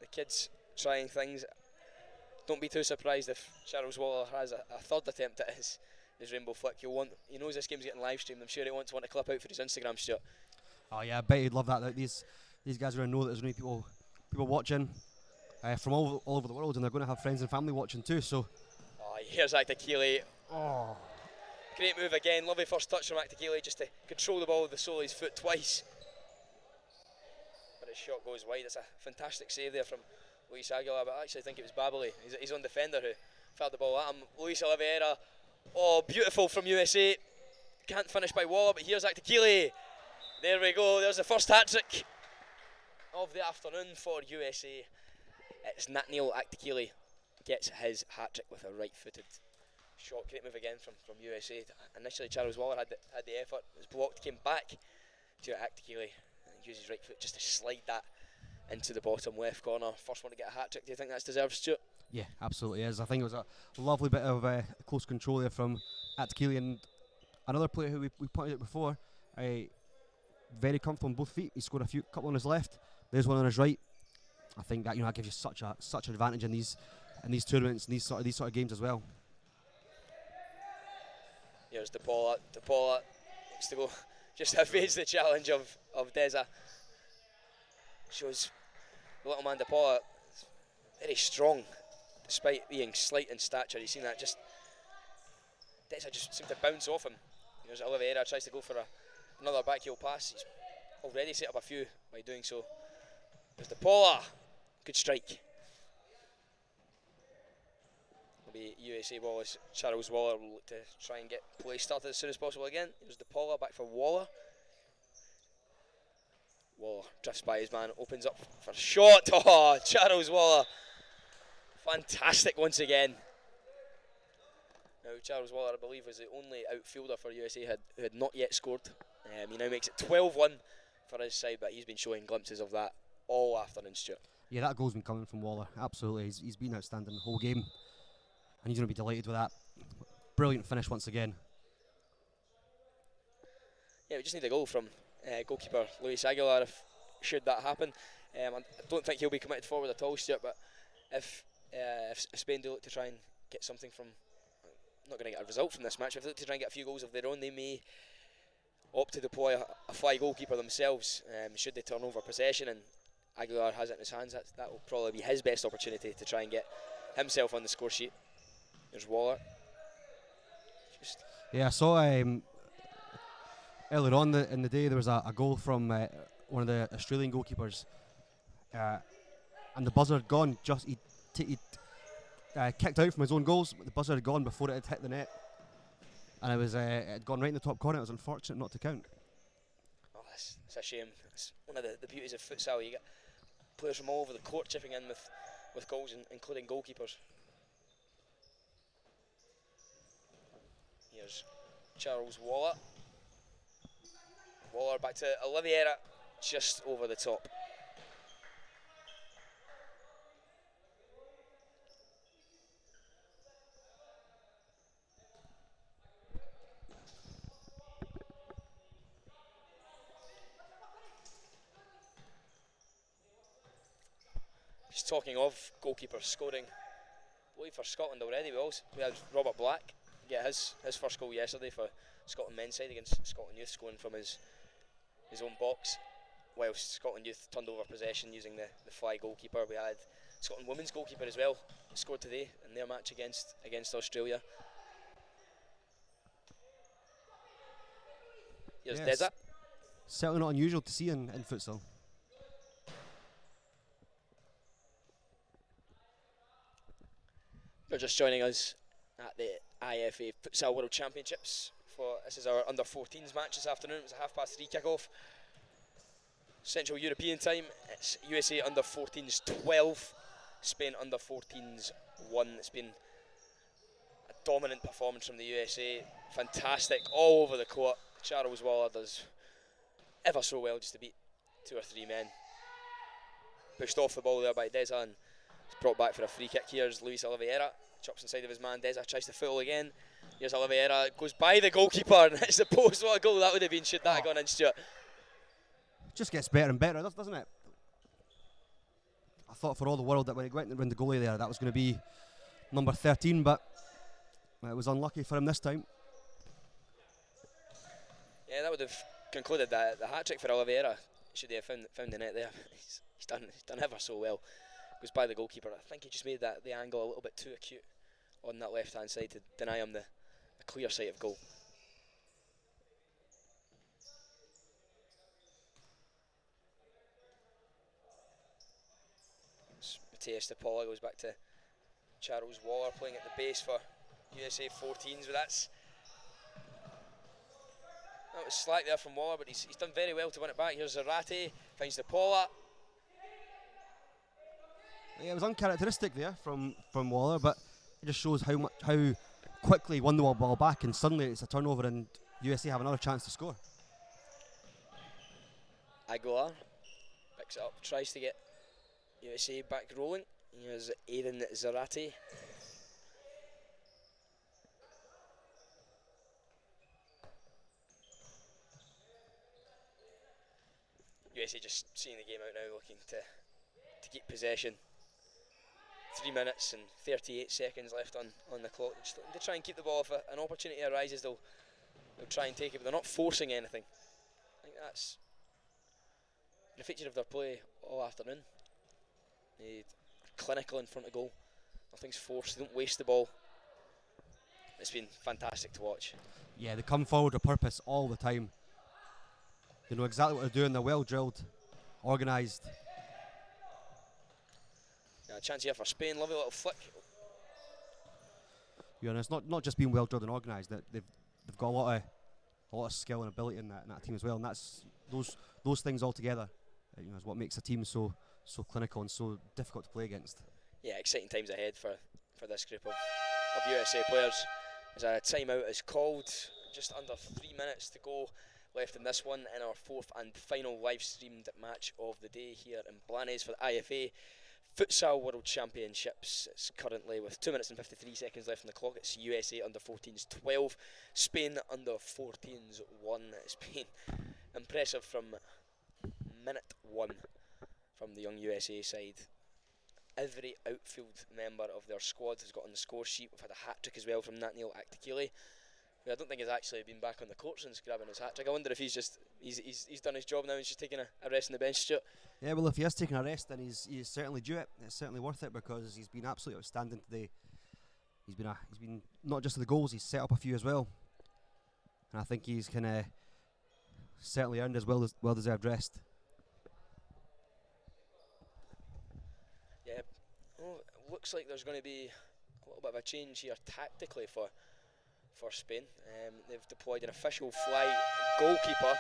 the kids trying things. Don't be too surprised if Charles Waller has a third attempt at his rainbow flick. He knows this game's getting live streamed. I'm sure he wants one to clip out for his Instagram, Stuart. Oh yeah, I bet he'd love that. Like, these guys are going to know that there's going to be people watching from all over the world, and they're going to have friends and family watching too. So, here's Aktakili. Oh, great move again. Lovely first touch from Aktakili, just to control the ball with the sole of his foot twice. But his shot goes wide. It's a fantastic save there from Luis Aguilar, but I actually think it was Babley, his own defender, who fired the ball at him. Luis Oliveira. Oh, beautiful from USA. Can't finish by Waller, but here's Aktakili. There we go. There's the first hat-trick of the afternoon for USA. It's Nathaniel Aktakili gets his hat-trick with a right-footed shot. Great move again from USA. Initially, Charles Waller had the effort. It was blocked, came back to Aktakili and used his right foot just to slide that into the bottom left corner. First one to get a hat-trick. Do you think that's deserved, Stuart? yeah, absolutely is. I think it was a lovely bit of close control there from Aktakili, and another player who we pointed out before. Very comfortable on both feet. He scored a couple on his left. There's one on his right. I think that that gives you such an advantage in these tournaments, and these sort of games as well. Here's DePaula. DePaula looks to go just evades the challenge of Deza. Shows the little man DePaula very strong, despite being slight in stature. You've seen that Deza just seemed to bounce off him. Here's Oliveira, tries to go for another backheel pass. He's already set up a few by doing so. There's DePaula. Good strike. Will be USA ball as Charles Waller will look to try and get play started as soon as possible again. Here's DePaula back for Waller. Waller drifts by his man, opens up for a shot. Oh, Charles Waller. Fantastic once again. Now, Charles Waller, I believe, was the only outfielder for USA who had not yet scored. He now makes it 12-1 for his side, but he's been showing glimpses of that all afternoon, Stuart. Yeah, that goal's been coming from Waller. Absolutely, he's been outstanding the whole game, and he's going to be delighted with that. Brilliant finish once again. Yeah, we just need a goal from goalkeeper Luis Aguilar should that happen. I don't think he'll be committed forward at all, Stuart, but if Spain do look to try and get something from, not going to get a result from this match, if they look to try and get a few goals of their own, they may opt to deploy a fly goalkeeper themselves should they turn over possession, and Aguilar has it in his hands. That will probably be his best opportunity to try and get himself on the score sheet. There's Waller. Yeah, I saw earlier on in the day there was a goal from one of the Australian goalkeepers, and the buzzer had gone. He kicked out from his own goals, but the buzzer had gone before it had hit the net, and it had gone right in the top corner. It was unfortunate not to count. Oh, that's a shame. It's one of the beauties of futsal. You get players from all over the court chipping in with goals, including goalkeepers. Here's Charles Waller. Waller back to Oliveira, just over the top. Just talking of goalkeepers scoring, I believe for Scotland already, we had Robert Black get his first goal yesterday for Scotland men's side against Scotland youth, scoring from his own box, whilst Scotland youth turned over possession using the fly goalkeeper. We had Scotland women's goalkeeper as well, scored today in their match against Australia. Here's Deza. Certainly not unusual to see in futsal. You're just joining us at the IFA World Championships. This is our under-14s match this afternoon. It was a 3:30 kick-off. Central European time. It's USA under-14s 12, Spain under-14s 1. It's been a dominant performance from the USA. Fantastic all over the court. Charles Waller does ever so well just to beat 2 or 3 men. pushed off the ball there by Deza, and it's brought back for a free kick. Here's Luis Oliveira, chops inside of his man. Deza tries to foul again. Here's Oliveira, goes by the goalkeeper and hits the post. What a goal that would have been should that have gone in, Stuart. Just gets better and better, doesn't it? I thought for all the world that when he went around the goalie there, that was going to be number 13, but it was unlucky for him this time. Yeah, that would have concluded the hat-trick for Oliveira. Should he have found the net there. He's done ever so well. Goes by the goalkeeper. I think he just made the angle a little bit too acute on that left-hand side to deny him the clear sight of goal. Mateus DePaula goes back to Charles Waller playing at the base for USA 14s, but that was slack there from Waller, but he's done very well to win it back. Here's Zarate, finds DePaula. Yeah, it was uncharacteristic there from Waller, but it just shows how quickly he won the ball back, and suddenly it's a turnover and USA have another chance to score. Aguilar picks it up, tries to get USA back rolling. Here's Aaron Zarate. USA just seeing the game out now, looking to keep possession. 3 minutes and 38 seconds left on the clock. They try and keep the ball. If an opportunity arises, they'll try and take it, but they're not forcing anything. I think that's the feature of their play all afternoon. They are clinical in front of goal. Nothing's forced. They don't waste the ball. It's been fantastic to watch. Yeah, they come forward with purpose all the time. They know exactly what they're doing. They're well drilled, organised. Yeah, a chance here for Spain. Lovely little flick. Yeah, and it's not just being well drilled and organised. That they've got a lot of skill and ability in that team as well. And that's those things all together, is what makes a team so clinical and so difficult to play against. Yeah, exciting times ahead for this group of USA players. As a timeout is called, just under 3 minutes to go left in this one, in our fourth and final live streamed match of the day here in Blanes for the IFA Futsal World Championships. It's currently with 2 minutes and 53 seconds left on the clock. It's USA under 14s 12, Spain under 14s 1. It's been impressive from minute one from the young USA side. Every outfield member of their squad has got on the score sheet. We've had a hat-trick as well from Nathaniel Aktakili, who I don't think has actually been back on the court since grabbing his hat-trick. I wonder if he's done his job now and he's just taking a rest on the bench, Stuart. Yeah, well, if he has taken a rest, then he's certainly due it. It's certainly worth it because he's been absolutely outstanding today. He's been not just the goals, he's set up a few as well, and I think he's certainly earned his well-deserved rest. Yeah, well, it looks like there's going to be a little bit of a change here tactically for Spain. They've deployed an official fly goalkeeper.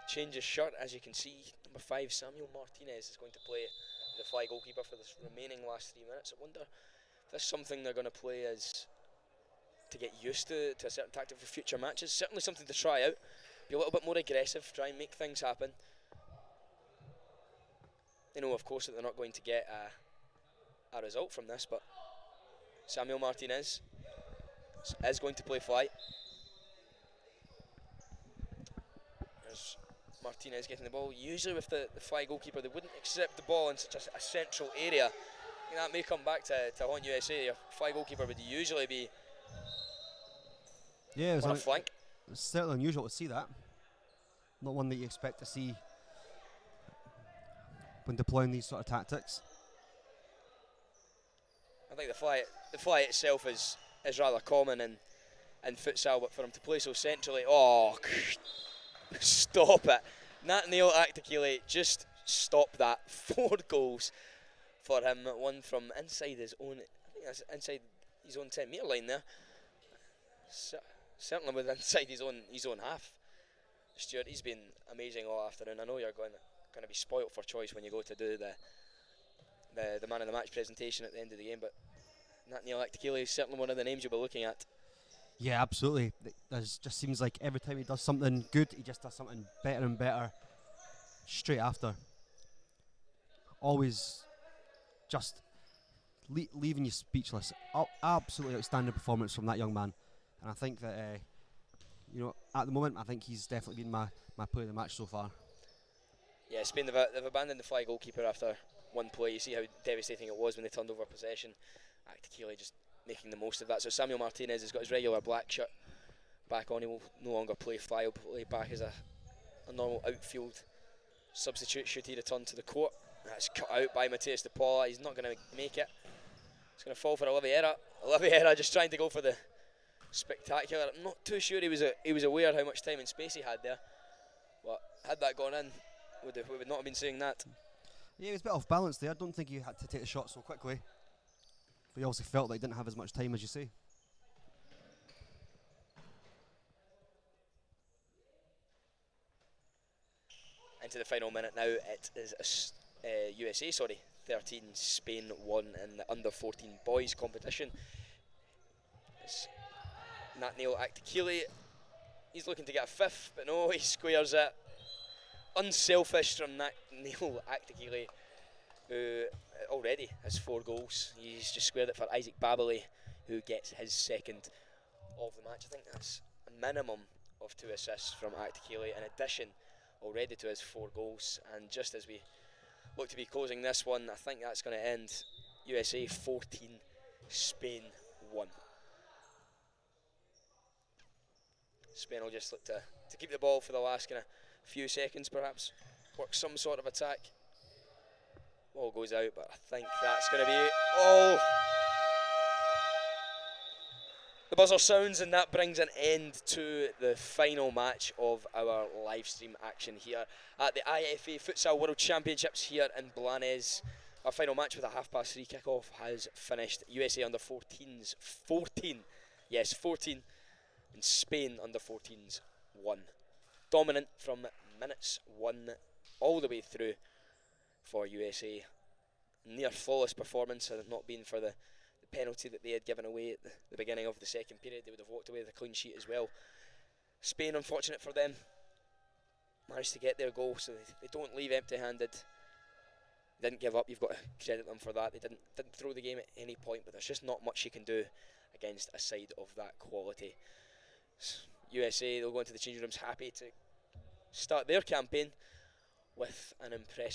Change his shirt, as you can see. Number 5, Samuel Martinez, is going to play the fly goalkeeper for the remaining last 3 minutes. I wonder if that's something they're going to play as to get used to a certain tactic for future matches. Certainly something to try out. Be a little bit more aggressive, try and make things happen. They know, of course, that they're not going to get a result from this, but Samuel Martinez is going to play fly. There's Martinez getting the ball. Usually with the fly goalkeeper, they wouldn't accept the ball in such a central area. I think that may come back to haunt USA. Your fly goalkeeper would usually be on a flank. It's certainly unusual to see that. Not one that you expect to see when deploying these sort of tactics. I think the fly itself is rather common in futsal, but for him to play so centrally, stop it. Nathaniel Aktakili, just stop that. 4 goals for him, one from inside his own, I think that's inside his own 10 metre line there. Certainly with inside his own half. Stuart, he's been amazing all afternoon. I know you're going to be spoilt for choice when you go to do the man of the match presentation at the end of the game, but Nathaniel Aktakili is certainly one of the names you'll be looking at. Yeah, absolutely. It just seems like every time he does something good, he just does something better and better straight after. always just leaving you speechless. Absolutely outstanding performance from that young man, and I think that you know, at the moment, I think he's definitely been my player of the match so far. Yeah, Spain, they've abandoned the fly goalkeeper after one play. You see how devastating it was when they turned over possession. Akili just making the most of that. So Samuel Martinez has got his regular black shirt back on. He will no longer play fly. He'll play back as a normal outfield substitute should he return to the court. That's cut out by Mateus De Paula. He's not going to make it. It's going to fall for Oliveira. Oliveira just trying to go for the spectacular. I'm not too sure he was aware how much time and space he had there. But had that gone in, we would not have been saying that. Yeah, he was a bit off balance there. I don't think he had to take the shot so quickly. But he obviously felt like he didn't have as much time as you say. Into the final minute now. It is USA, 13, Spain 1 in the under 14 boys competition. It's Nathaniel Akili. He's looking to get a fifth, but no, he squares it. Unselfish from Nathaniel Akili, who already has 4 goals. He's just squared it for Isaac Babili, who gets his second of the match. I think that's a minimum of 2 assists from Akili, in addition already to his 4 goals. And just as we look to be closing this one, I think that's going to end USA 14, Spain 1. Spain will just look to keep the ball for the last kind of few seconds, perhaps work some sort of attack. Ball goes out, but I think that's going to be oh. The buzzer sounds, and that brings an end to the final match of our live stream action here at the IFA Futsal World Championships here in Blanes. Our final match with a 3:30 kickoff has finished. USA under 14s 14, yes 14, and Spain under 14s 1. Dominant from minutes 1 all the way through for USA. Near flawless performance. Had it not been for the penalty that they had given away at the beginning of the second period, they would have walked away with a clean sheet as well. Spain, unfortunate for them, managed to get their goal, so they don't leave empty-handed. They didn't give up. You've got to credit them for that. They didn't throw the game at any point, but there's just not much you can do against a side of that quality. USA, they'll go into the changing rooms happy to start their campaign with an impressive